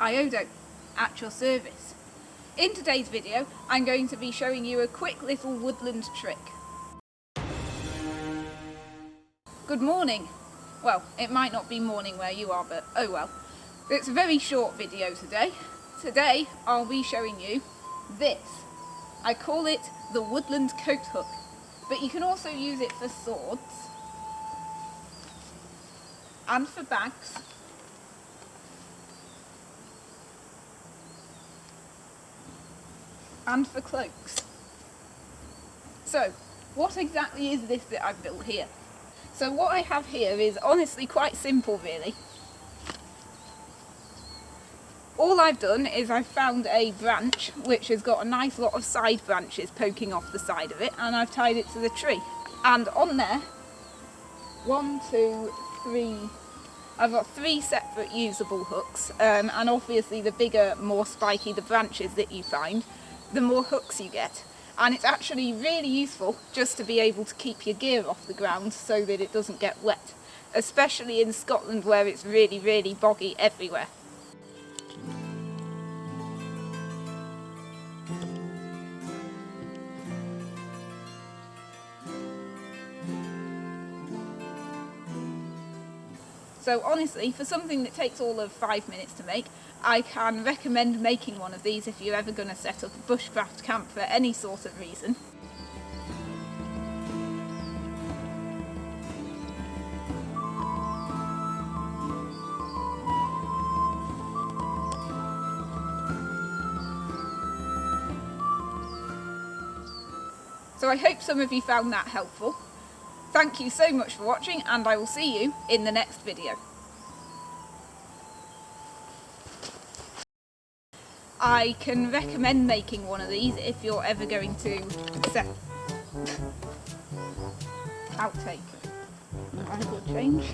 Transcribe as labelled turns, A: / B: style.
A: Iodo, at your service. In today's video, I'm going to be showing you a quick little woodland trick. Good morning. Well, it might not be morning where you are, but oh well. It's a very short video today. Today, I'll be showing you this. I call it the woodland coat hook, but you can also use it for swords and for bags and for cloaks. So, what exactly is this that I've built here? So what I have here is honestly quite simple really. All I've done is I've found a branch which has got a nice lot of side branches poking off the side of it, and I've tied it to the tree. And on there, I've got 3 separate usable hooks, and obviously the bigger, more spiky the branches that you find, the more hooks you get. And it's actually really useful just to be able to keep your gear off the ground so that it doesn't get wet, especially in Scotland where it's really, really boggy everywhere. So honestly, for something that takes all of 5 minutes to make, I can recommend making one of these if you're ever going to set up a bushcraft camp for any sort of reason. So I hope some of you found that helpful. Thank you so much for watching, and I will see you in the next video. I can recommend making one of these if you're ever going to set... Outtake. I will change.